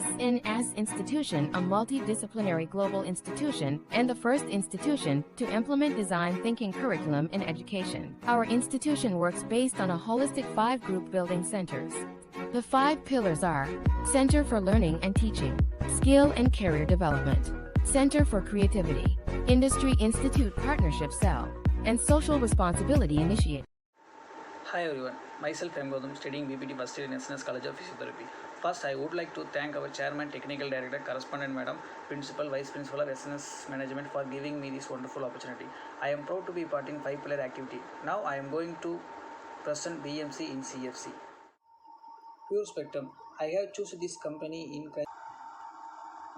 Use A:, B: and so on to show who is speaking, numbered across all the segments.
A: SNS Institution, a multidisciplinary global institution and the first institution to implement design thinking curriculum in education. Our institution works based on a holistic 5-group building centers. The 5 pillars are Center for Learning and Teaching, Skill and Career Development, Center for Creativity, Industry Institute Partnership Cell, and Social Responsibility Initiative.
B: Hi everyone, myself M. Godum, studying BPT first year in SNS College of Physiotherapy. First, I would like to thank our Chairman, Technical Director, Correspondent Madam, Principal, Vice Principal of SNS Management for giving me this wonderful opportunity. I am proud to be part in 5-pillar activity. Now I am going to present BMC in CFC. Pure Spectrum. I have chosen this company in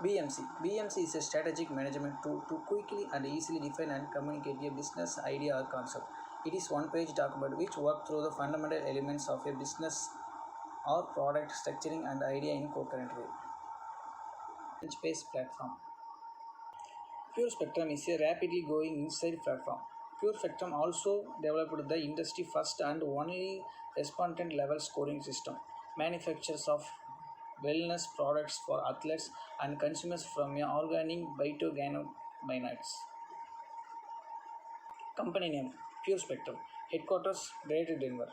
B: BMC. BMC is a strategic management tool to quickly and easily define and communicate a business idea or concept. It is one-page document which works through the fundamental elements of a business or product structuring and idea in coherent way. Space platform. Pure Spectrum is a rapidly growing inside platform. Pure Spectrum also developed the industry first and only respondent level scoring system. Manufacturers of wellness products for athletes and consumers from organic bioorganocannabinoids. Company name Pure Spectrum. Headquarters Greater Denver.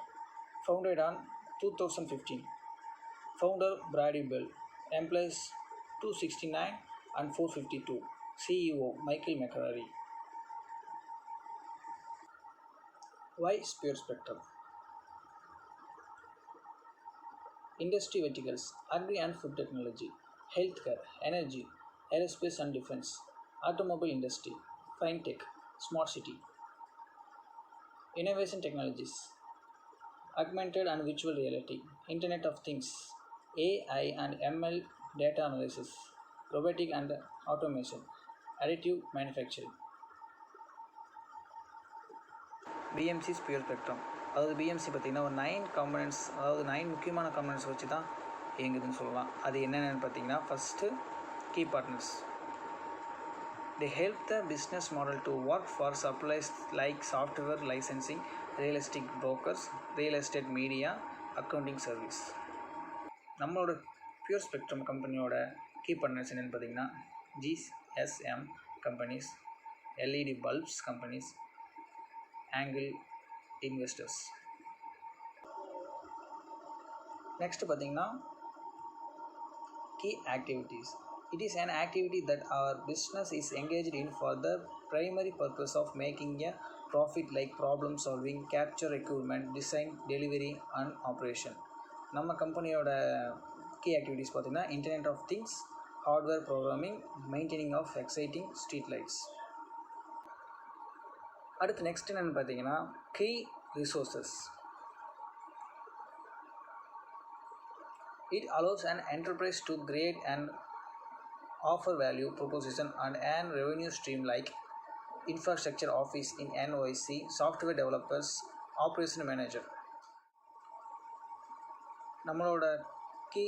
B: Founded on 2015. Founder Brady Bell. Employees 269 and 452. CEO Michael McCrary. Why Pure Spectrum? Industry verticals: agri and food technology, healthcare, energy, aerospace and defense, automobile industry, fintech, smart city. Innovation technologies: augmented and virtual reality, Internet of Things, AI and ML data analysis, robotic and automation, additive manufacturing. BMC's Pure Spectrum. அதாவது BMC பார்த்திங்கன்னா ஒரு 9 components, அதாவது 9 முக்கியமான components வச்சு தான் இயங்குதுன்னு சொல்லலாம். அது என்னென்னு பார்த்தீங்கன்னா, first key partners. They help the business model to work for suppliers like software licensing, real estate brokers, real estate media, accounting service. நம்மளோட பியூர் ஸ்பெக்ட்ரம் கம்பெனியோட கீ பார்ட்னர்ஸ் என்னென்னு பார்த்தீங்கன்னா, GSM companies, LED bulbs companies, angle investors. Next பார்த்தீங்கன்னா key activities. It is an activity that our business is engaged in for the primary purpose of making a profit, like problem solving, capture requirement, design, delivery and operation. நம்ம கம்பெனியோட key activities பார்த்தீங்கன்னா Internet of Things, hardware programming, maintaining of exciting street lights. அடுத்து next என்னென்னு பார்த்தீங்கன்னா key resources. It allows an enterprise to create and offer value proposition and an revenue stream like infrastructure office in NYC, software developers, operation manager. நம்மளோட key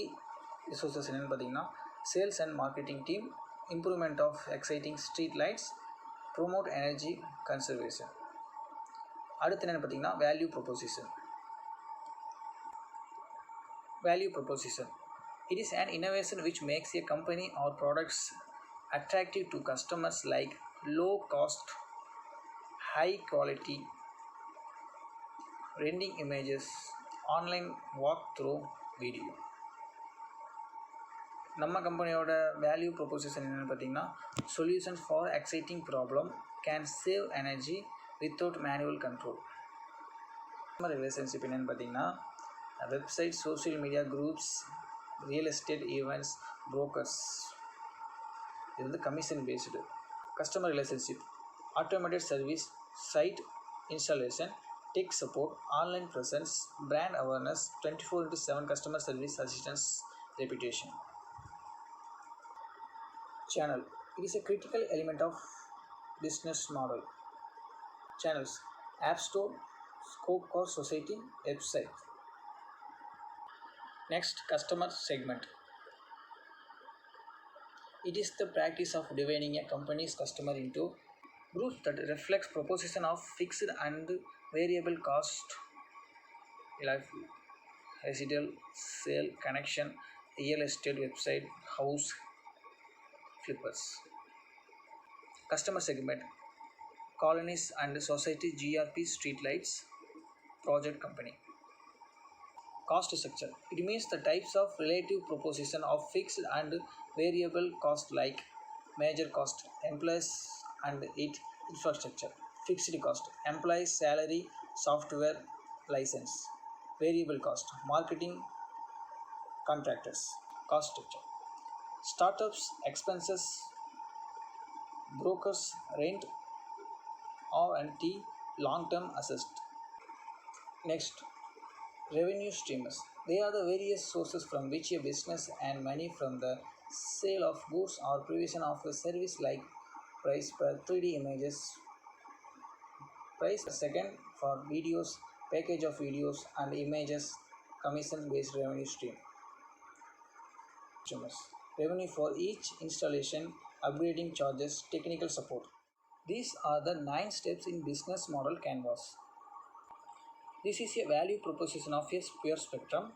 B: resources என்னென்னு பார்த்தீங்கன்னா sales and marketing team, improvement of exciting street lights, promote energy conservation. அடுத்து என்னென்னு பார்த்தீங்கன்னா value proposition. Value proposition. It is an innovation which makes a company or products attractive to customers, like low cost, high quality, rendering images, online walkthrough video. நம்ம கம்பெனியோட value proposition என்னென்னு பார்த்தீங்கன்னா solution for exciting problem, can save energy without manual control. Customer relationship என்னென்னு பார்த்தீங்கன்னா website, social media groups, real estate events, brokers. இது வந்து commission based. Customer relationship automated service, site installation, tech support, online presence, brand awareness, 24/7 customer service assistance, reputation. Channel. It is a critical element of business model. Channels: App Store, Scope Core Society, website. Next, customer segment. It is the practice of dividing a company's customer into groups that reflects proposition of fixed and variable cost, like residual, sale, connection, real estate website house flippers. Customer segment colonies and society GRP streetlights project company. Cost structure it means the types of relative proposition of fixed and variable cost like major cost employees and its infrastructure, fixed cost employees salary software license, variable cost marketing contractors. Cost structure startups expenses brokers rent R&T long term assist. Next, revenue streams. They are the various sources from which a business earns money from the sale of goods or provision of a service like price per 3D images, price per second for videos, package of videos and images, commission based revenue stream. Streams. Revenue for each installation, upgrading charges, technical support. These are the 9 steps in business model canvas. This is a value proposition of a pure spectrum,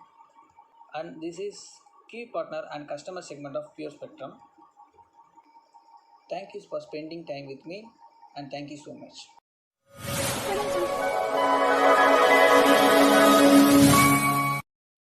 B: and this is key partner and customer segment of pure spectrum. Thank you for spending time with me, and thank you so much.